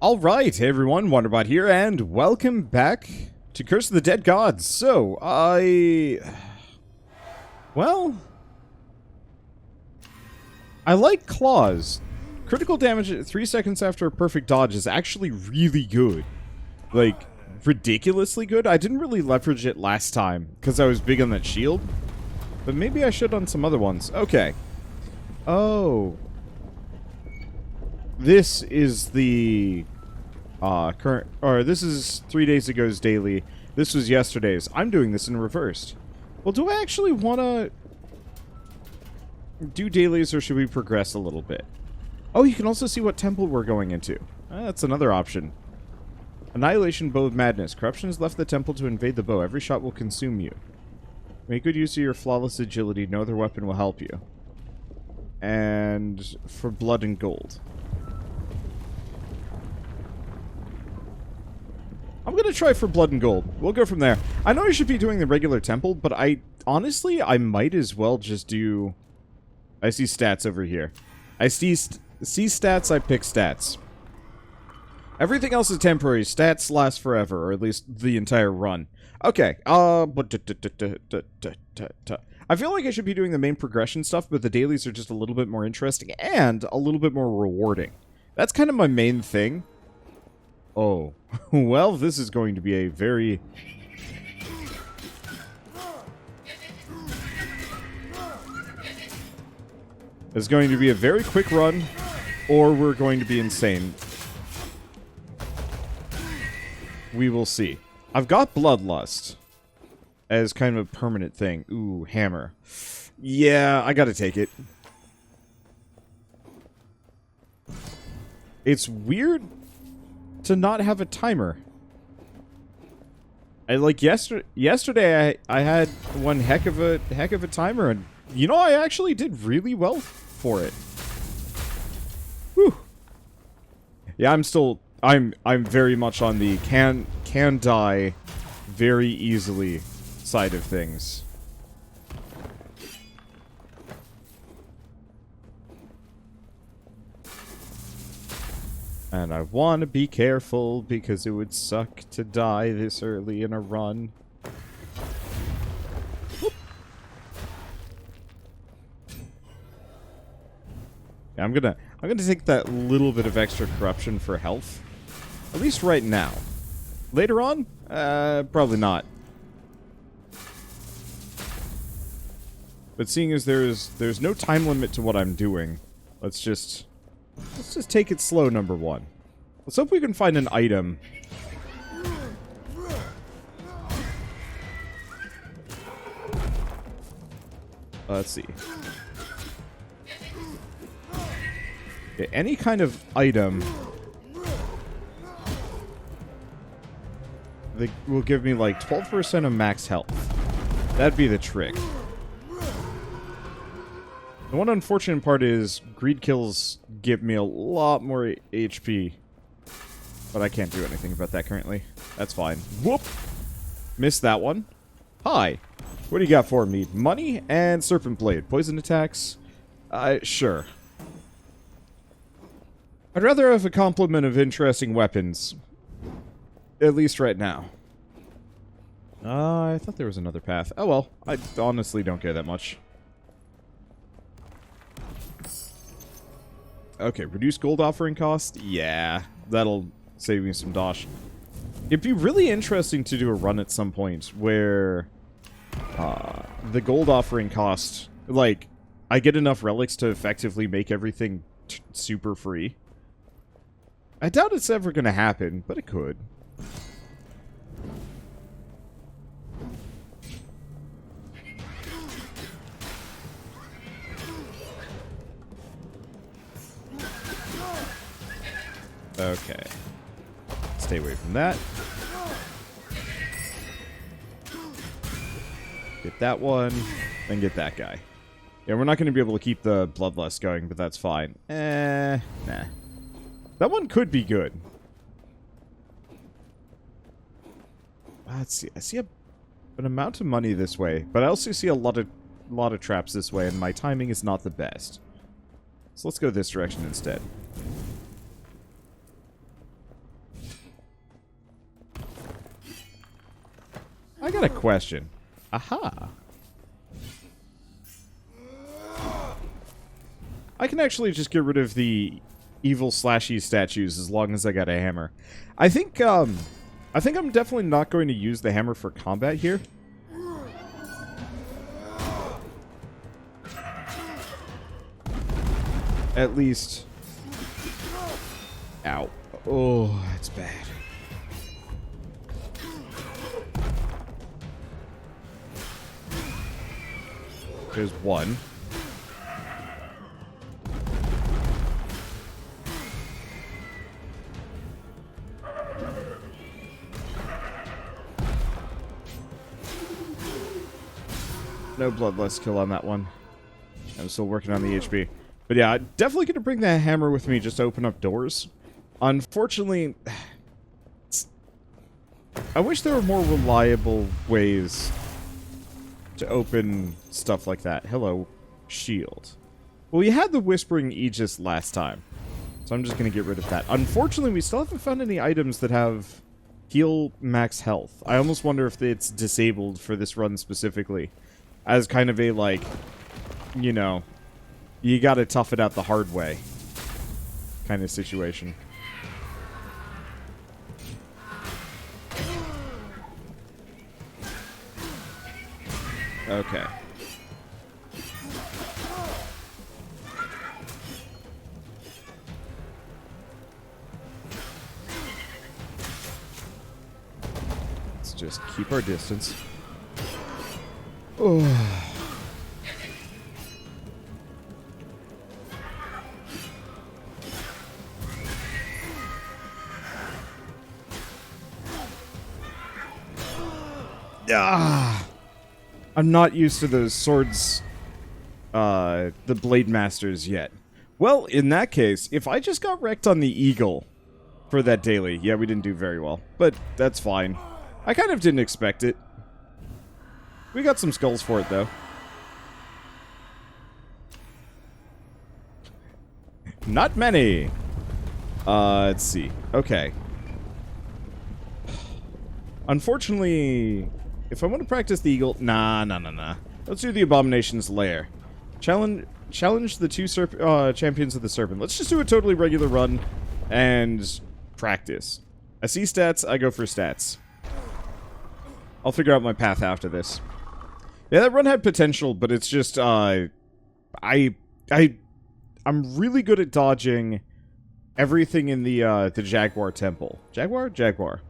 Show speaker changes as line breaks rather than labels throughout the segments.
Alright, hey everyone, Wonderbot here, and welcome back to Curse of the Dead Gods. So, well, I like claws. Critical damage at 3 seconds after a perfect dodge is actually really good. Like, ridiculously good. I didn't really leverage it last time, because I was big on that shield. But maybe I should on some other ones. Okay. Oh. This is the this is 3 days ago's daily. This was yesterday's. I'm doing this in reversed. Well, do I actually want to do dailies, or should we progress a little bit? Oh, you can also see what temple we're going into. That's another option. Annihilation Bow of Madness. Corruption has left the temple to invade the bow. Every shot will consume you. Make good use of your flawless agility. No other weapon will help you. And for blood and gold. I'm going to try for blood and gold. We'll go from there. I know I should be doing the regular temple, but honestly, I might as well just do... I see stats over here. I see stats, I pick stats. Everything else is temporary. Stats last forever, or at least the entire run. Okay, I feel like I should be doing the main progression stuff, but the dailies are just a little bit more interesting and a little bit more rewarding. That's kind of my main thing. Oh, well, this is going to be a very... It's going to be a very quick run, or we're going to be insane. We will see. I've got Bloodlust as kind of a permanent thing. Ooh, hammer. Yeah, I gotta take it. It's weird to not have a timer. I like yesterday I had one heck of a timer, and you know, I actually did really well for it. Whew. Yeah, I'm very much on the can die very easily side of things. And I want to be careful because it would suck to die this early in a run. Whoop. Yeah, I'm gonna take that little bit of extra corruption for health. At least right now. Later on? Probably not. But seeing as there's no time limit to what I'm doing, let's just take it slow, number one. Let's hope we can find an item. Let's see. Okay, any kind of item that will give me like 12% of max health. That'd be the trick. The one unfortunate part is greed kills give me a lot more HP. But I can't do anything about that currently. That's fine. Whoop! Missed that one. Hi. What do you got for me? Money and Serpent Blade. Poison attacks? Sure. I'd rather have a complement of interesting weapons. At least right now. I thought there was another path. Oh well. I honestly don't care that much. Okay, reduce gold offering cost? Yeah, that'll save me some dosh. It'd be really interesting to do a run at some point where the gold offering cost, like, I get enough relics to effectively make everything super free. I doubt it's ever going to happen, but it could. Okay. Stay away from that. Get that one, then get that guy. Yeah, we're not going to be able to keep the Bloodlust going, but that's fine. Nah. That one could be good. Let's see. I see an amount of money this way, but I also see a lot of traps this way, and my timing is not the best. So let's go this direction instead. I got a question. Aha. I can actually just get rid of the evil slashy statues as long as I got a hammer. I think I'm definitely not going to use the hammer for combat here. At least. Ow. Oh, that's bad. There's one. No bloodlust kill on that one. I'm still working on the HP. But yeah, definitely going to bring that hammer with me just to open up doors. Unfortunately, I wish there were more reliable ways to open stuff like that. Hello, shield. Well, we had the Whispering Aegis last time, so I'm just going to get rid of that. Unfortunately, we still haven't found any items that have heal max health. I almost wonder if it's disabled for this run specifically, as kind of a, like, you know, you gotta tough it out the hard way kind of situation. Okay. Let's just keep our distance. Oh. Ah. I'm not used to those swords, the Blade Masters yet. Well, in that case, if I just got wrecked on the Eagle for that daily, yeah, we didn't do very well, but that's fine. I kind of didn't expect it. We got some skulls for it, though. Not many. Let's see. Okay. Unfortunately, if I want to practice the Eagle... Nah. Let's do the Abomination's Lair. Challenge the two champions of the Serpent. Let's just do a totally regular run and practice. I see stats, I go for stats. I'll figure out my path after this. Yeah, that run had potential, but it's just, I'm really good at dodging everything in the Jaguar Temple. Jaguar.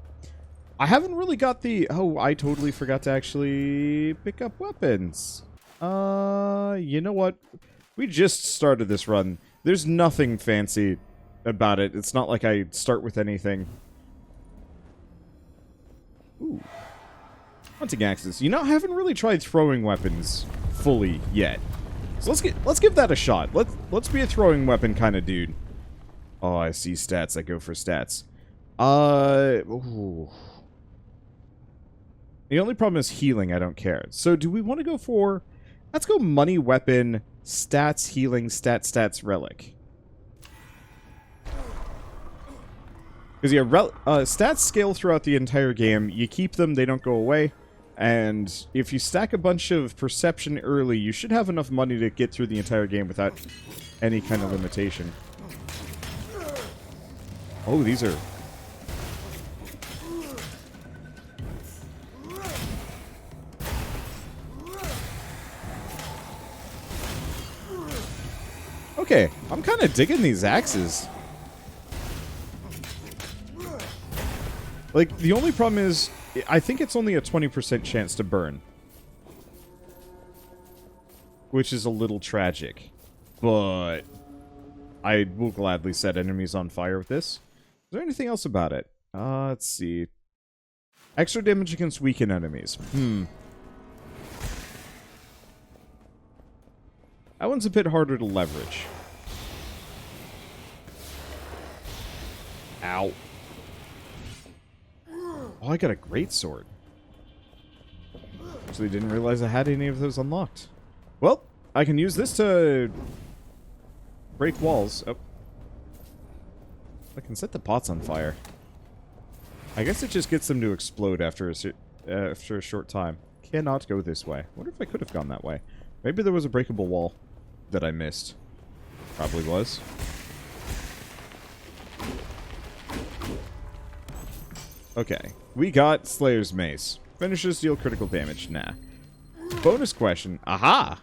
I haven't really got the... Oh, I totally forgot to actually pick up weapons. You know what? We just started this run. There's nothing fancy about it. It's not like I start with anything. Ooh. Hunting axes. You know, I haven't really tried throwing weapons fully yet. So let's give that a shot. Let's be a throwing weapon kind of dude. Oh, I see stats. I go for stats. Ooh. The only problem is healing. I don't care. So do we want to go for... Let's go money, weapon, stats, healing, stats, relic. Because, yeah, stats scale throughout the entire game. You keep them, they don't go away. And if you stack a bunch of perception early, you should have enough money to get through the entire game without any kind of limitation. Oh, these are... Okay, I'm kind of digging these axes. Like, the only problem is, I think it's only a 20% chance to burn. Which is a little tragic. But I will gladly set enemies on fire with this. Is there anything else about it? Let's see. Extra damage against weakened enemies. That one's a bit harder to leverage. Ow. Oh, I got a great sword. Actually, didn't realize I had any of those unlocked. Well, I can use this to break walls. Oh. I can set the pots on fire. I guess it just gets them to explode after a after a short time. Cannot go this way. Wonder if I could have gone that way. Maybe there was a breakable wall that I missed. Probably was. Okay. We got Slayer's Mace. Finishers deal critical damage. Nah. Bonus question. Aha!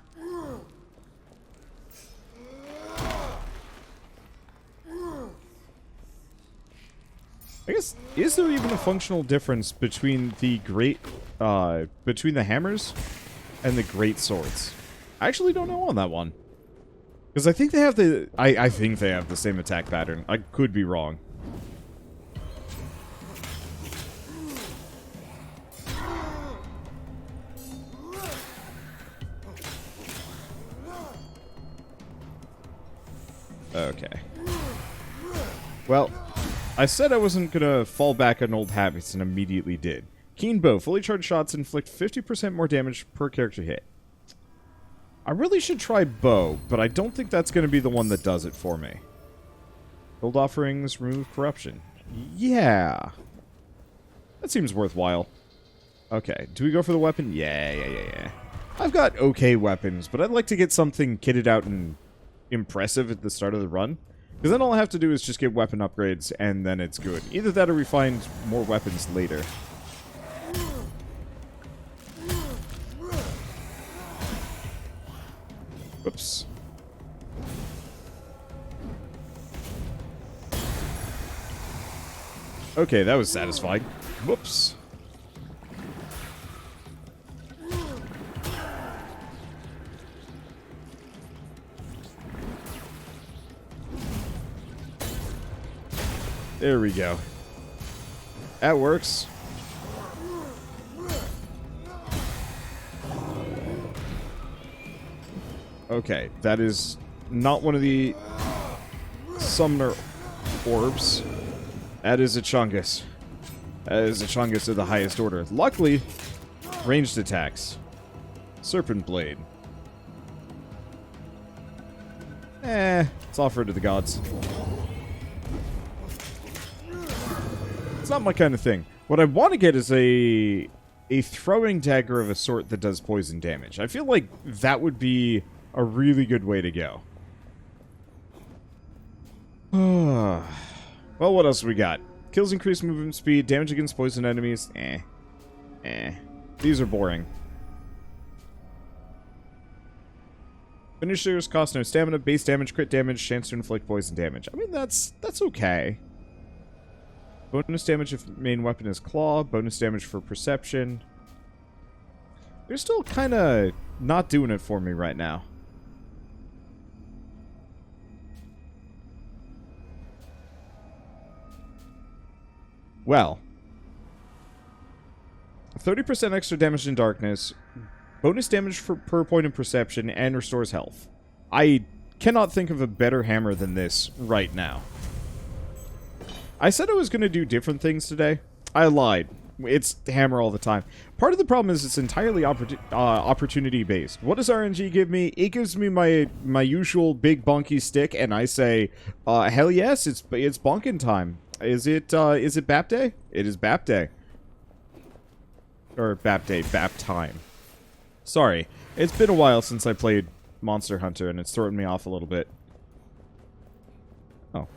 I guess, is there even a functional difference between the between the hammers and the great swords? I actually don't know on that one. Because I think they have I think they have the same attack pattern. I could be wrong. Okay. Well, I said I wasn't gonna fall back on old habits and immediately did. Keen bow. Fully charged shots inflict 50% more damage per character hit. I really should try bow, but I don't think that's gonna be the one that does it for me. Gold offerings remove corruption. Yeah. That seems worthwhile. Okay, do we go for the weapon? Yeah. I've got okay weapons, but I'd like to get something kitted out and impressive at the start of the run. Because then all I have to do is just get weapon upgrades, and then it's good. Either that or we find more weapons later. Whoops. Okay, that was satisfying. Whoops. There we go. That works. Okay, that is not one of the summoner orbs. That is a Chungus. That is a Chungus of the highest order. Luckily, ranged attacks. Serpent Blade. It's offered to the gods. It's not my kind of thing. What I want to get is a throwing dagger of a sort that does poison damage. I feel like that would be a really good way to go. Well, what else we got? Kills increase movement speed, damage against poison enemies. These are boring. Finishers cost no stamina, base damage, crit damage, chance to inflict poison damage. I mean, that's okay. Bonus damage if main weapon is claw. Bonus damage for perception. They're still kind of not doing it for me right now. Well. 30% extra damage in darkness. Bonus damage per point in perception. And restores health. I cannot think of a better hammer than this right now. I said I was going to do different things today. I lied. It's hammer all the time. Part of the problem is it's entirely opportunity-based. What does RNG give me? It gives me my usual big bonky stick, and I say, hell yes, it's bonking time. Is it BAP day? It is BAP day. Or BAP day, BAP time. Sorry. It's been a while since I played Monster Hunter, and it's thrown me off a little bit. Oh.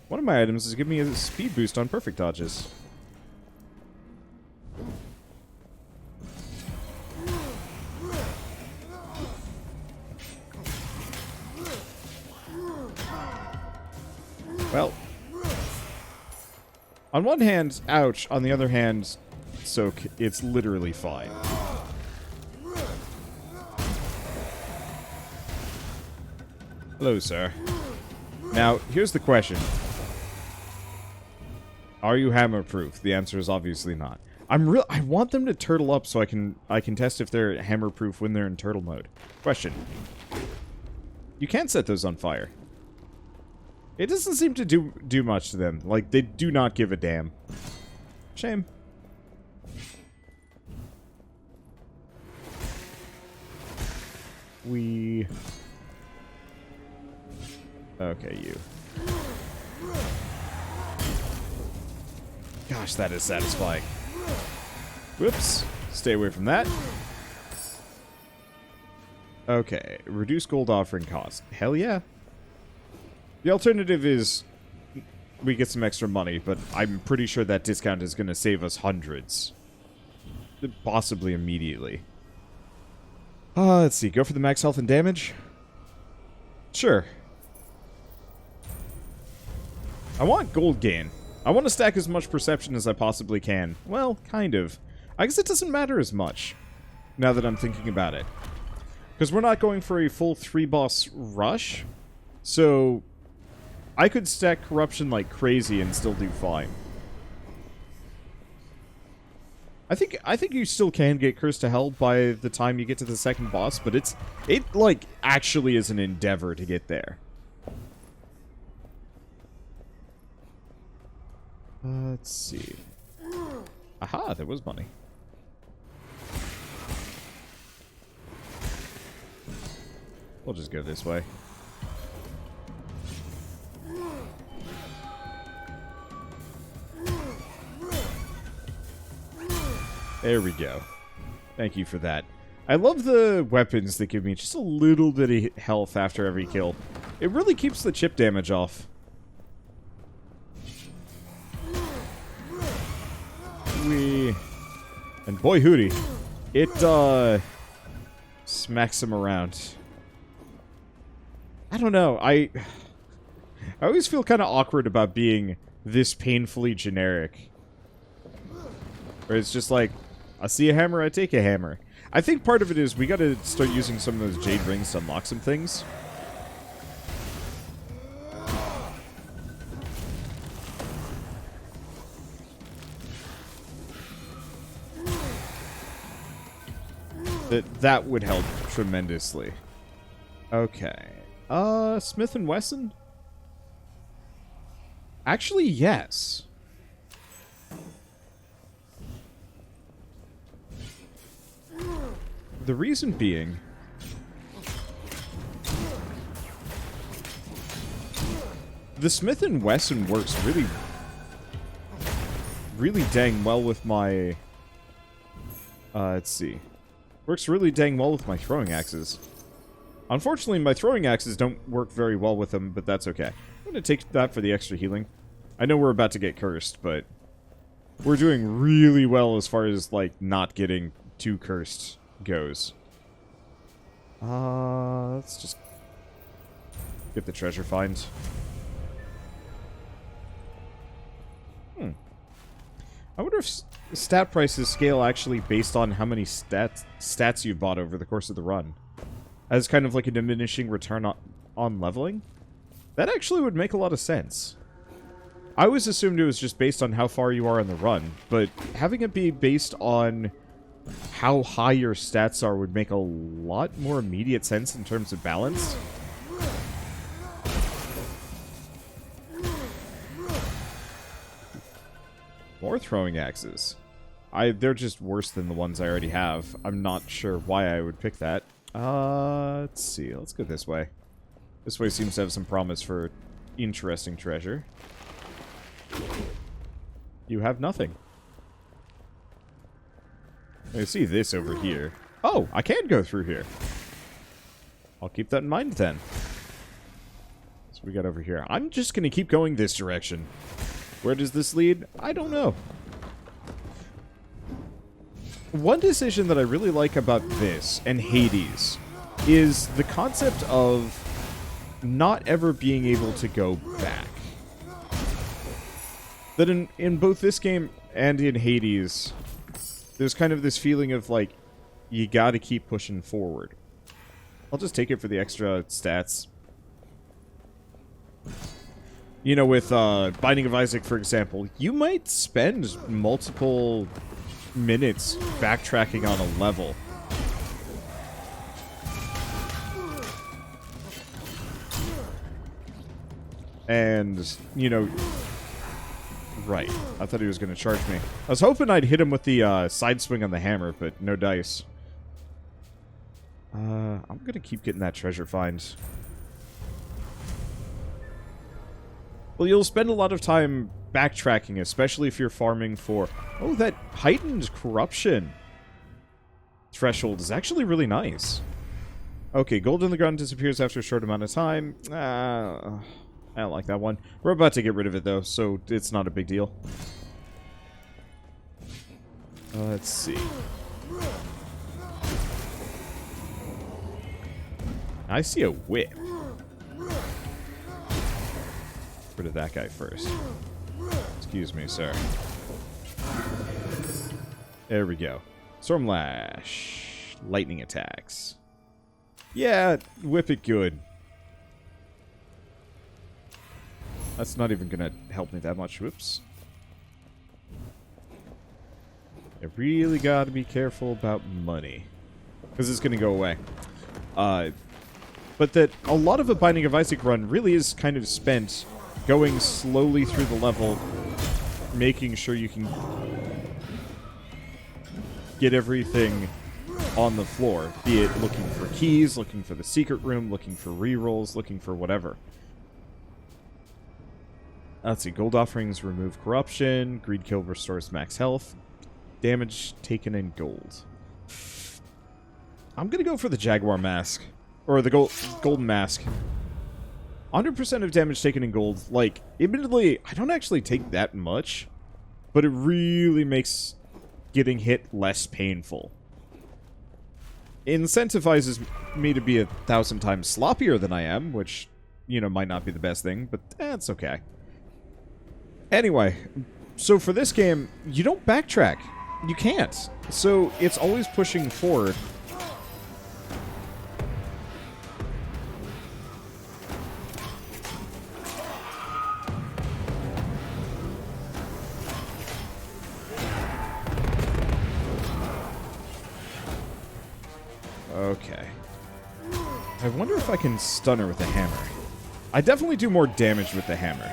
One of my items is giving me a speed boost on perfect dodges. Well. On one hand, ouch. On the other hand, soak. It's literally fine. Hello, sir. Now, here's the question. Are you hammer-proof? The answer is obviously not. I want them to turtle up so I can test if they're hammer-proof when they're in turtle mode. Question. You can't set those on fire. It doesn't seem to do much to them. Like, they do not give a damn. Shame. Okay, you. Gosh, that is satisfying. Whoops. Stay away from that. Okay. Reduce gold offering cost. Hell yeah. The alternative is we get some extra money, but I'm pretty sure that discount is going to save us hundreds. Possibly immediately. Let's see. Go for the max health and damage? Sure. I want gold gain. I want to stack as much perception as I possibly can. Well, kind of. I guess it doesn't matter as much, now that I'm thinking about it. Because we're not going for a full 3-boss rush, so I could stack corruption like crazy and still do fine. I think you still can get cursed to hell by the time you get to the second boss, but it like actually is an endeavor to get there. Let's see. Aha, there was money. We'll just go this way. There we go. Thank you for that. I love the weapons that give me just a little bit of health after every kill. It really keeps the chip damage off. And boy hootie, it smacks him around. I don't know, I always feel kind of awkward about being this painfully generic. Where it's just like, I see a hammer, I take a hammer. I think part of it is we gotta start using some of those jade rings to unlock some things. That would help tremendously. Okay. Smith & Wesson? Actually, yes. The reason being... the Smith & Wesson works really dang well with my... let's see. Works really dang well with my throwing axes. Unfortunately, my throwing axes don't work very well with them, but that's okay. I'm going to take that for the extra healing. I know we're about to get cursed, but we're doing really well as far as, like, not getting too cursed goes. Let's just get the treasure find. I wonder if stat prices scale actually based on how many stats you've bought over the course of the run. As kind of like a diminishing return on leveling? That actually would make a lot of sense. I always assumed it was just based on how far you are in the run, but having it be based on how high your stats are would make a lot more immediate sense in terms of balance. More throwing axes. They're just worse than the ones I already have. I'm not sure why I would pick that. Let's see. Let's go this way. This way seems to have some promise for interesting treasure. You have nothing. I see this over here. Oh, I can go through here. I'll keep that in mind then. So we got over here. I'm just going to keep going this direction. Where does this lead? I don't know. One decision that I really like about this and Hades is the concept of not ever being able to go back. That in both this game and in Hades, there's kind of this feeling of like, you gotta keep pushing forward. I'll just take it for the extra stats. You know, with Binding of Isaac, for example, you might spend multiple minutes backtracking on a level. And, you know... Right. I thought he was going to charge me. I was hoping I'd hit him with the side swing on the hammer, but no dice. I'm going to keep getting that treasure find. Well, you'll spend a lot of time backtracking, especially if you're farming for... Oh, that heightened corruption threshold is actually really nice. Okay, gold in the ground disappears after a short amount of time. I don't like that one. We're about to get rid of it, though, so it's not a big deal. Let's see. I see a whip. Rid of that guy first. Excuse me, sir. There we go. Stormlash. Lightning attacks. Yeah, whip it good. That's not even gonna help me that much. Whoops. I really gotta be careful about money, because it's gonna go away. But that a lot of a Binding of Isaac run really is kind of spent going slowly through the level, making sure you can get everything on the floor. Be it looking for keys, looking for the secret room, looking for rerolls, looking for whatever. Let's see. Gold offerings remove corruption. Greed kill restores max health. Damage taken in gold. I'm going to go for the Jaguar mask. Or the golden mask. 100% of damage taken in gold. Like, admittedly, I don't actually take that much. But it really makes getting hit less painful. It incentivizes me to be 1,000 times sloppier than I am. Which, you know, might not be the best thing. But it's okay. Anyway. So for this game, you don't backtrack. You can't. So it's always pushing forward. Okay. I wonder if I can stun her with a hammer. I definitely do more damage with the hammer.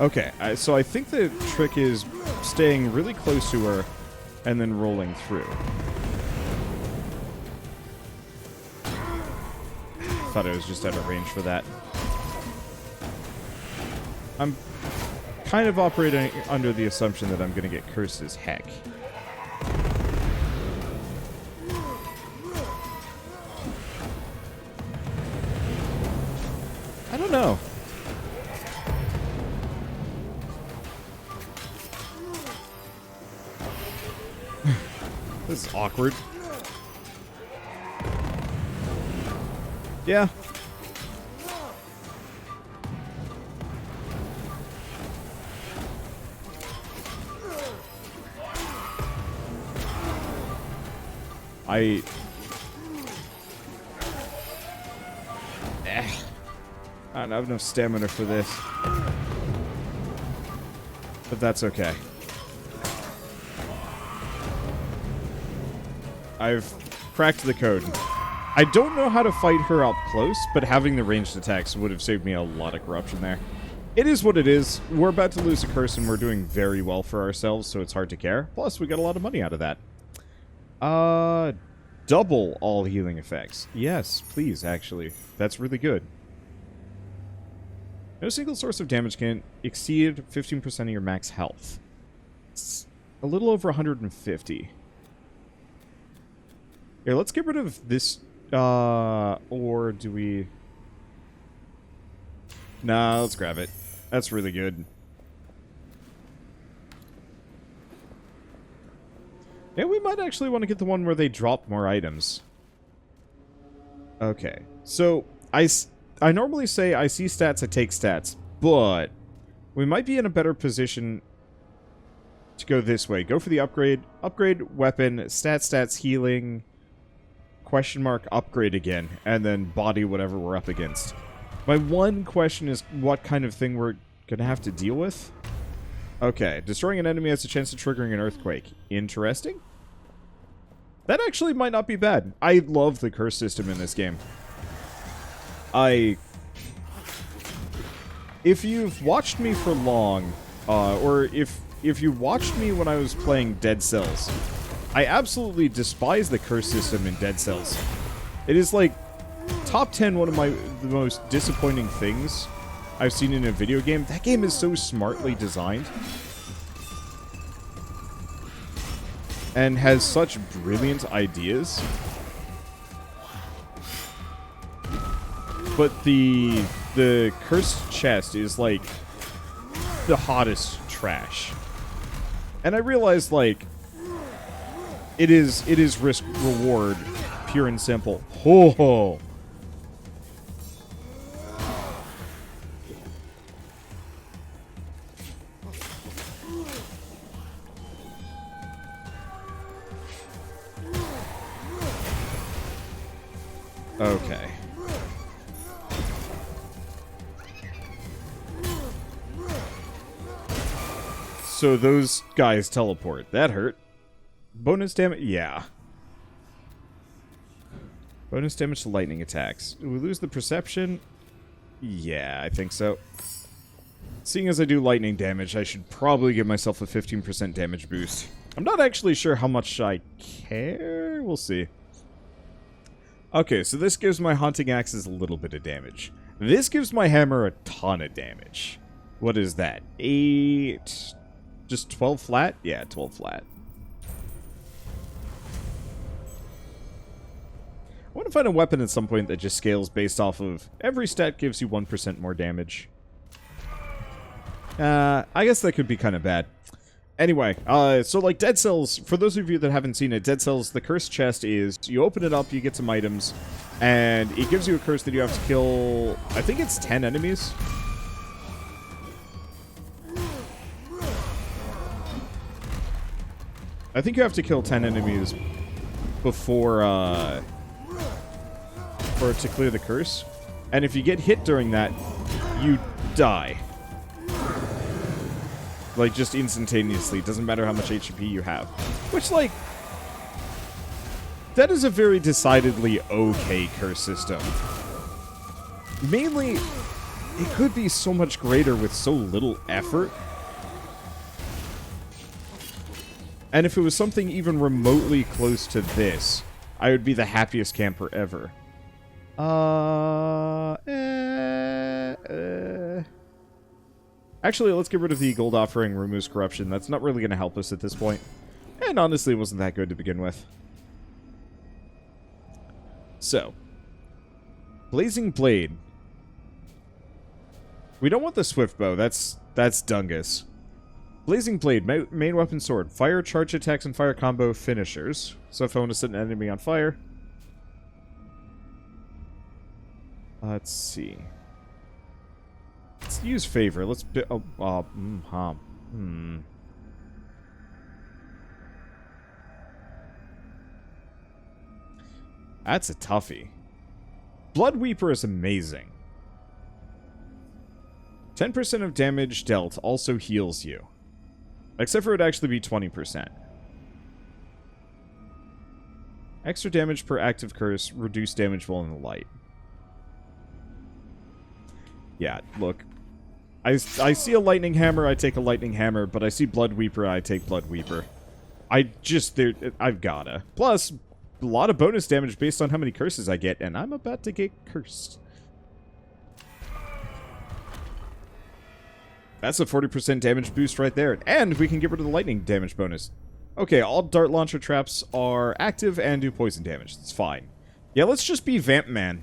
Okay, so I think the trick is staying really close to her and then rolling through. Thought I was just out of range for that. I'm kind of operating under the assumption that I'm going to get cursed as heck. I don't know. This is awkward. Yeah. I don't have enough stamina for this. But that's okay. I've cracked the code. I don't know how to fight her up close, but having the ranged attacks would have saved me a lot of corruption there. It is what it is. We're about to lose a curse, and we're doing very well for ourselves, so it's hard to care. Plus, we got a lot of money out of that. Double all healing effects. Yes, please, actually. That's really good. No single source of damage can exceed 15% of your max health. It's a little over 150. Here, let's get rid of this, or do we... Nah, let's grab it. That's really good. Yeah, we might actually want to get the one where they drop more items. Okay, so I normally say I see stats, I take stats, but we might be in a better position to go this way. Go for the upgrade. Upgrade weapon, stats, healing... question mark, upgrade again, and then body whatever we're up against. My one question is what kind of thing we're going to have to deal with. Okay, destroying an enemy has a chance of triggering an earthquake. Interesting. That actually might not be bad. I love the curse system in this game. I If you've watched me for long, or if you watched me when I was playing Dead Cells, I absolutely despise the curse system in Dead Cells. It is like top 10 one of the most disappointing things I've seen in a video game. That game is so smartly designed and has such brilliant ideas. But the cursed chest is like the hottest trash. And I realize, like, it is risk reward, pure and simple. Ho ho. Okay. So those guys teleport. That hurt. Bonus damage? Yeah. Bonus damage to lightning attacks. Do we lose the perception? Yeah, I think so. Seeing as I do lightning damage, I should probably give myself a 15% damage boost. I'm not actually sure how much I care. We'll see. Okay, so this gives my hunting axes a little bit of damage. This gives my hammer a ton of damage. What is that? 8... Just 12 flat? Yeah, 12 flat. I want to find a weapon at some point that just scales based off of every stat gives you 1% more damage. I guess that could be kind of bad. Anyway, so like Dead Cells, for those of you that haven't seen it, Dead Cells, the cursed chest is, you open it up, you get some items, and it gives you a curse that you have to kill, I think it's 10 enemies. I think you have to kill 10 enemies before, for it to clear the curse. And if you get hit during that, you die. Like, just instantaneously. It doesn't matter how much HP you have. Which, like, that is a very decidedly okay curse system. Mainly, it could be so much greater with so little effort. And if it was something even remotely close to this, I would be the happiest camper ever. Actually, let's get rid of the gold offering, removes corruption. That's not really going to help us at this point. And honestly, it wasn't that good to begin with. So. Blazing Blade. We don't want the Swift Bow. That's Dungus. Blazing Blade, main weapon sword. Fire, charge attacks, and fire combo finishers. So if I want to set an enemy on fire. Let's see. Let's use favor. Let's... That's a toughie. Blood Weeper is amazing. 10% of damage dealt also heals you. Except for it would actually be 20%. Extra damage per active curse, reduced damage while in the light. Yeah, look. I see a lightning hammer, I take a lightning hammer, but I see Blood Weeper, I take Blood Weeper. I've gotta. Plus, a lot of bonus damage based on how many curses I get, and I'm about to get cursed. That's a 40% damage boost right there. And we can get rid of the lightning damage bonus. Okay, all dart launcher traps are active and do poison damage. That's fine. Yeah, let's just be Vamp Man.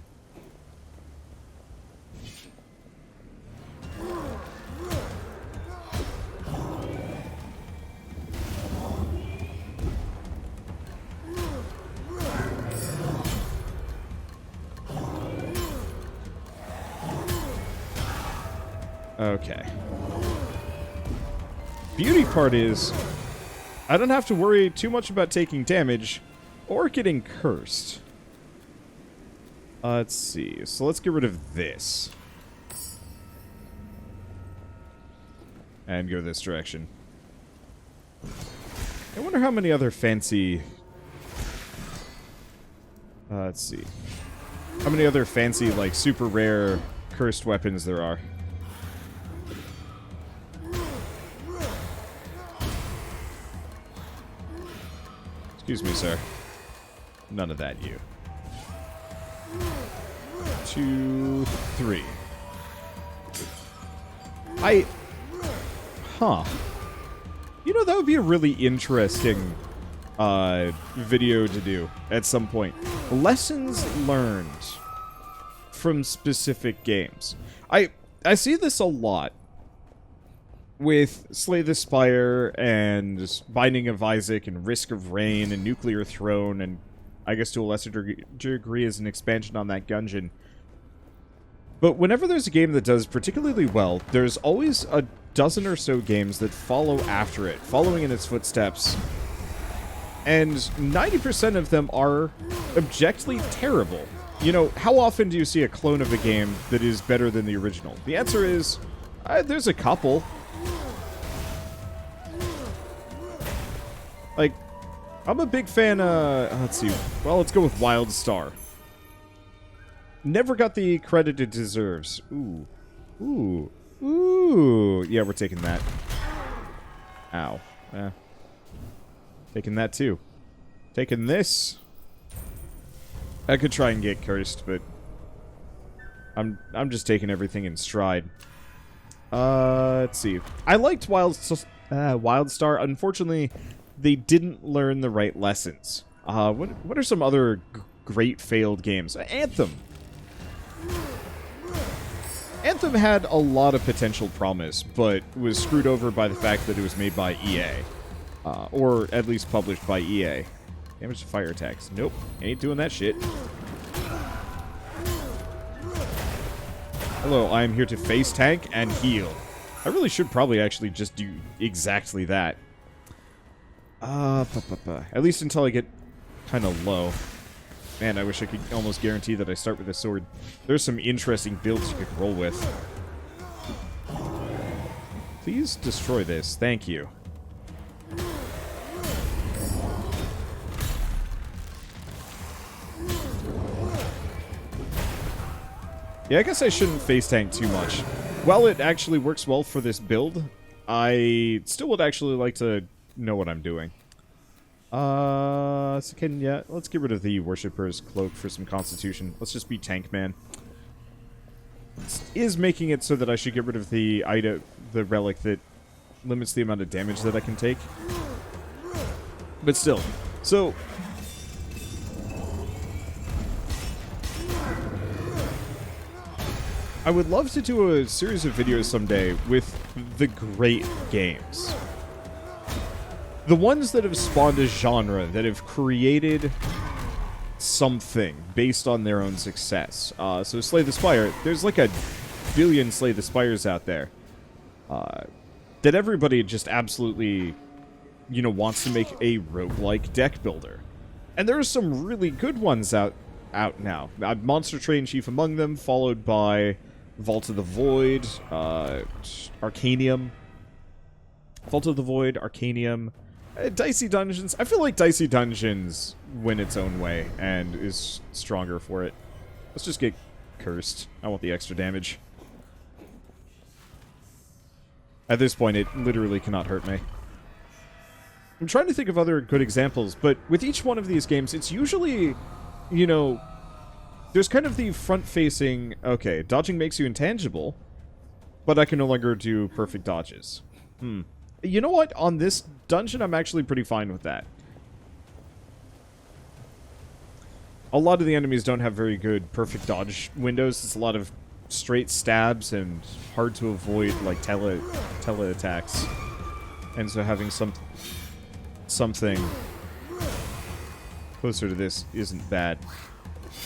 Okay. Beauty part is, I don't have to worry too much about taking damage or getting cursed. Let's see. So let's get rid of this. And go this direction. I wonder how many other fancy... let's see. How many other fancy, like, super rare cursed weapons there are. Excuse me, sir. None of that, you. 2, 3. Huh. You know, that would be a really interesting video to do at some point. Lessons learned from specific games. I see this a lot with Slay the Spire and Binding of Isaac and Risk of Rain and Nuclear Throne, and I guess to a lesser degree as an expansion on that Gungeon. But whenever there's a game that does particularly well, there's always a dozen or so games that follow after it, following in its footsteps. And 90% of them are objectively terrible. You know, how often do you see a clone of a game that is better than the original? The answer is, there's a couple. Like, I'm a big fan, let's see. Well, let's go with WildStar. Never got the credit it deserves. Ooh. Ooh. Ooh. Yeah, we're taking that. Ow. Taking that, too. Taking this. I could try and get cursed, but I'm just taking everything in stride. Let's see. I liked WildStar. Unfortunately, they didn't learn the right lessons. What are some other great failed games? Anthem. Anthem had a lot of potential promise, but was screwed over by the fact that it was made by EA. Or at least published by EA. Damage to fire attacks. Nope. Ain't doing that shit. Hello, I am here to face tank and heal. I really should probably actually just do exactly that. At least until I get kind of low. Man, I wish I could almost guarantee that I start with a sword. There's some interesting builds you could roll with. Please destroy this. Thank you. Yeah, I guess I shouldn't face tank too much. While it actually works well for this build, I still would actually like to know what I'm doing. Let's get rid of the Worshipper's Cloak for some Constitution. Let's just be Tank Man. This is making it so that I should get rid of the relic that limits the amount of damage that I can take. But still. So, I would love to do a series of videos someday with the great games. The ones that have spawned a genre, that have created something based on their own success. So Slay the Spire, there's like a billion Slay the Spires out there. That everybody just absolutely, you know, wants to make a roguelike deck builder. And there are some really good ones out now. Monster Train chief among them, followed by Vault of the Void, Arcanium. Vault of the Void, Arcanium, Dicey Dungeons. I feel like Dicey Dungeons win its own way and is stronger for it. Let's just get cursed. I want the extra damage. At this point, it literally cannot hurt me. I'm trying to think of other good examples, but with each one of these games, it's usually, you know, there's kind of the front-facing, okay, dodging makes you intangible, but I can no longer do perfect dodges. You know what? On this dungeon, I'm actually pretty fine with that. A lot of the enemies don't have very good perfect dodge windows. It's a lot of straight stabs and hard to avoid, like, tele attacks. And so having something closer to this isn't bad.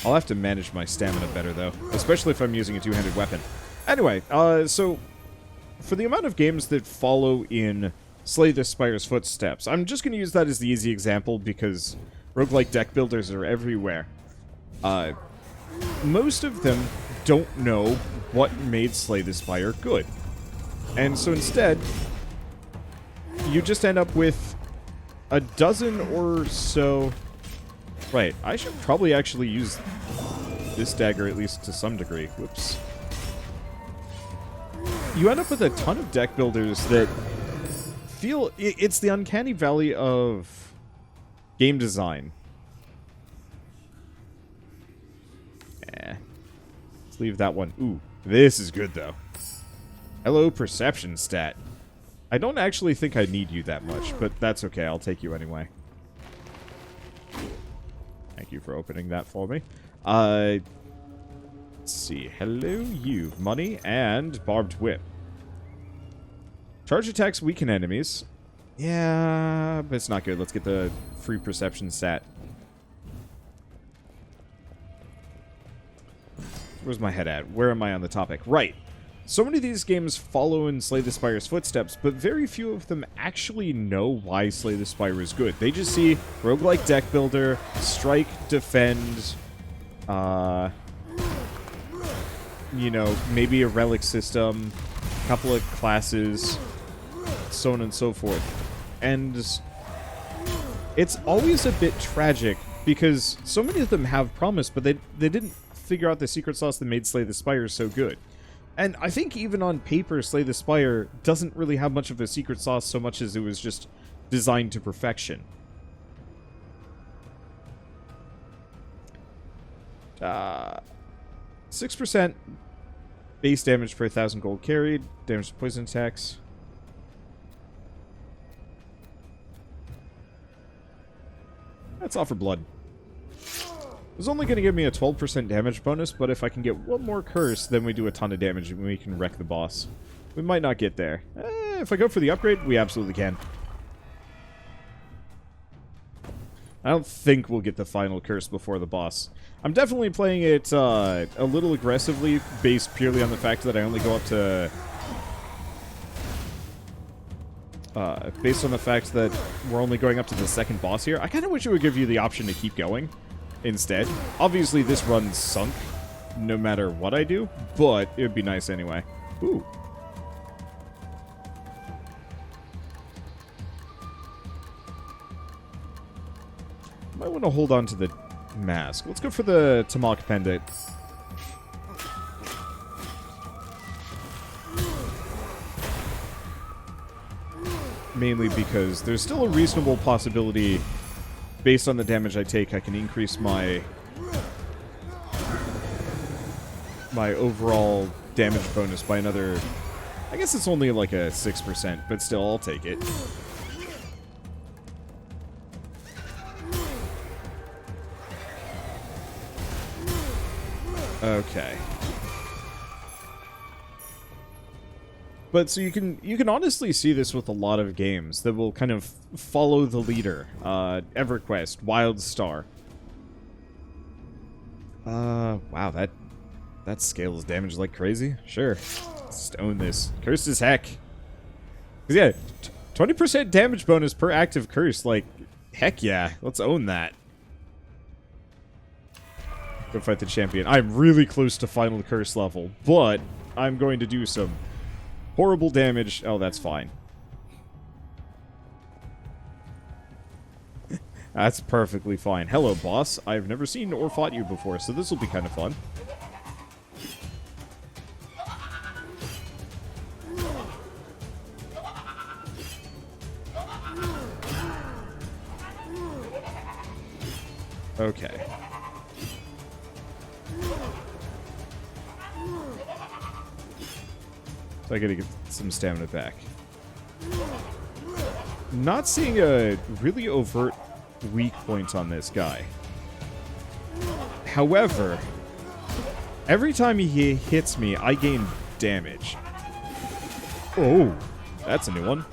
I'll have to manage my stamina better, though. Especially if I'm using a two-handed weapon. Anyway, so for the amount of games that follow in Slay the Spire's footsteps, I'm just going to use that as the easy example because roguelike deck builders are everywhere. Most of them don't know what made Slay the Spire good. And so instead, you just end up with a dozen or so... Right, I should probably actually use this dagger at least to some degree. Whoops. You end up with a ton of deck builders that feel... It's the uncanny valley of Game design. Let's leave that one. Ooh, this is good, though. Hello, perception stat. I don't actually think I need you that much, but that's okay. I'll take you anyway. Thank you for opening that for me. Let's see. Hello, you. Money and barbed whip. Charge attacks weaken enemies. Yeah, but it's not good. Let's get the free perception stat. Where's my head at? Where am I on the topic? Right. So many of these games follow in Slay the Spire's footsteps, but very few of them actually know why Slay the Spire is good. They just see roguelike deck builder, strike, defend, you know, maybe a relic system, a couple of classes, so on and so forth. And it's always a bit tragic because so many of them have promise, but they didn't figure out the secret sauce that made Slay the Spire so good. And I think even on paper, Slay the Spire doesn't really have much of a secret sauce so much as it was just designed to perfection. 6% base damage per 1,000 gold carried, damage to poison attacks. That's all for blood. It's only going to give me a 12% damage bonus, but if I can get one more curse, then we do a ton of damage and we can wreck the boss. We might not get there. If I go for the upgrade, we absolutely can. I don't think we'll get the final curse before the boss. I'm definitely playing it a little aggressively, based purely on the fact that I only go up to... based on the fact that we're only going up to the second boss here. I kind of wish it would give you the option to keep going instead. Obviously, this run's sunk no matter what I do, but it would be nice anyway. Ooh. Might want to hold on to the mask. Let's go for the Tamaki Pendant. Mainly because there's still a reasonable possibility, based on the damage I take, I can increase my overall damage bonus by another... I guess it's only like a 6%, but still, I'll take it. Okay. But so you can honestly see this with a lot of games that will kind of follow the leader. EverQuest, WildStar. Wow, that scales damage like crazy. Sure. Let's just own this. Cursed as heck. 'Cause yeah, 20% damage bonus per active curse. Like, heck yeah. Let's own that. Go fight the champion. I'm really close to final curse level, but I'm going to do some horrible damage. Oh, that's fine. That's perfectly fine. Hello, boss. I've never seen or fought you before, so this will be kind of fun. Okay. So I gotta get some stamina back. Not seeing a really overt weak point on this guy. However, every time he hits me, I gain damage. Oh, that's a new one.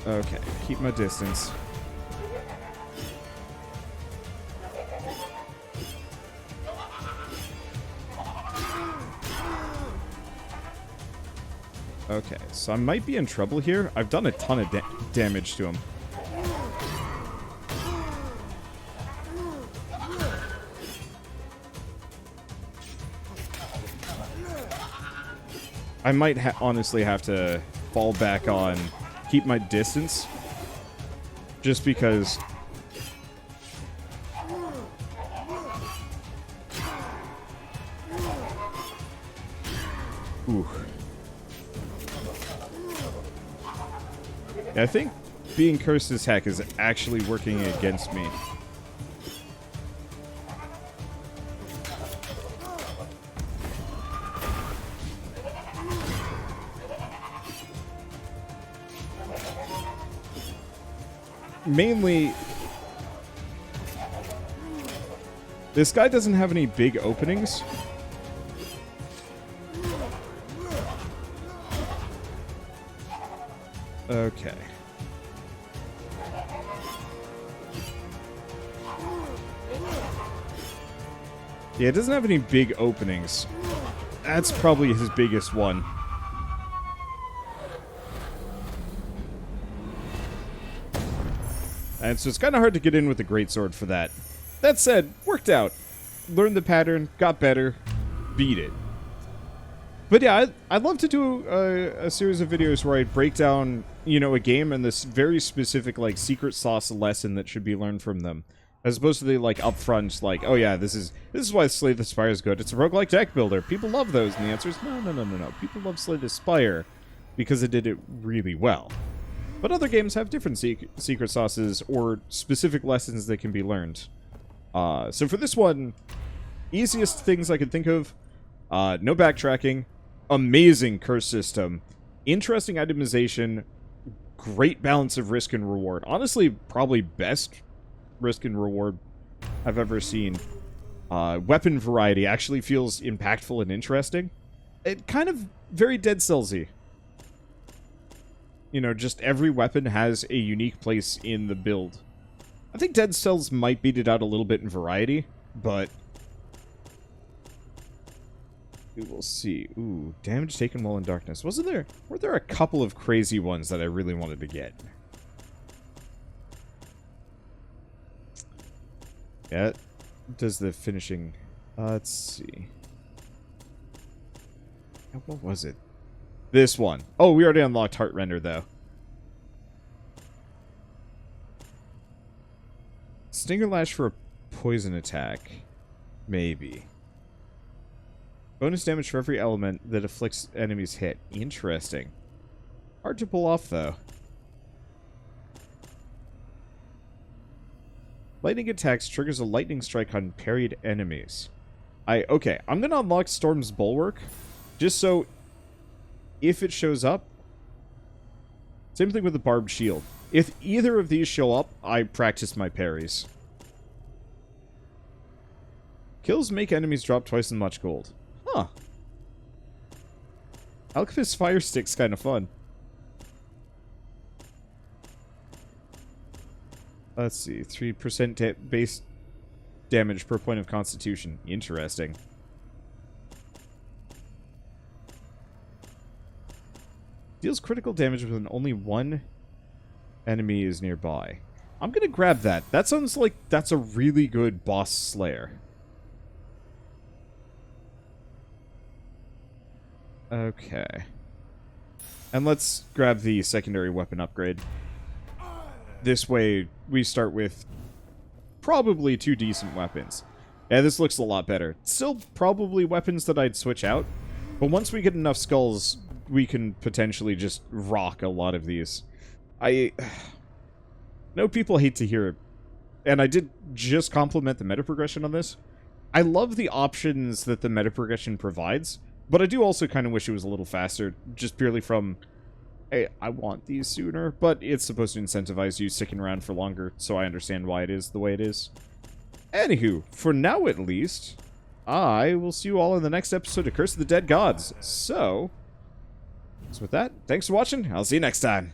Okay, keep my distance. Okay, so I might be in trouble here. I've done a ton of damage to him. I might honestly have to fall back on keep my distance, just because Ooh. Yeah, I think being cursed as heck is actually working against me. Mainly, this guy doesn't have any big openings. Okay. Yeah, it doesn't have any big openings. That's probably his biggest one. And so it's kind of hard to get in with the greatsword for that. That said, worked out. Learned the pattern, got better, beat it. But yeah, I'd love to do a series of videos where I break down, you know, a game and this very specific, like, secret sauce lesson that should be learned from them. As opposed to the, like, upfront, like, oh yeah, this is why Slay the Spire is good. It's a roguelike deck builder. People love those. And the answer is no. People love Slay the Spire because it did it really well. But other games have different secret sauces or specific lessons that can be learned. So for this one, easiest things I could think of, no backtracking, amazing curse system, interesting itemization, great balance of risk and reward. Honestly, probably best risk and reward I've ever seen. Weapon variety actually feels impactful and interesting. It kind of very Dead Cells-y. You know, just every weapon has a unique place in the build. I think Dead Cells might beat it out a little bit in variety, but we will see. Ooh, damage taken while in darkness. Were there a couple of crazy ones that I really wanted to get? Yeah, does the finishing... let's see. What was it? This one. Oh, we already unlocked Heart Render, though. Stinger Lash for a poison attack. Maybe. Bonus damage for every element that afflicts enemies hit. Interesting. Hard to pull off, though. Lightning attacks triggers a lightning strike on parried enemies. Okay, I'm gonna unlock Storm's Bulwark, just so if it shows up, same thing with the Barbed Shield. If either of these show up, I practice my parries. Kills make enemies drop twice as much gold. Huh. Alchemist's Fire Stick's kind of fun. Let's see, 3% base damage per point of Constitution. Interesting. Deals critical damage when only one enemy is nearby. I'm gonna grab that. That sounds like that's a really good boss slayer. Okay. And let's grab the secondary weapon upgrade. This way, we start with probably 2 decent weapons. Yeah, this looks a lot better. Still probably weapons that I'd switch out, but once we get enough skulls, we can potentially just rock a lot of these. I know people hate to hear it, and I did just compliment the meta progression on this. I love the options that the meta progression provides, but I do also kind of wish it was a little faster, just purely from, hey, I want these sooner, but it's supposed to incentivize you sticking around for longer, so I understand why it is the way it is. Anywho, for now at least, I will see you all in the next episode of Curse of the Dead Gods. So with that, thanks for watching. I'll see you next time.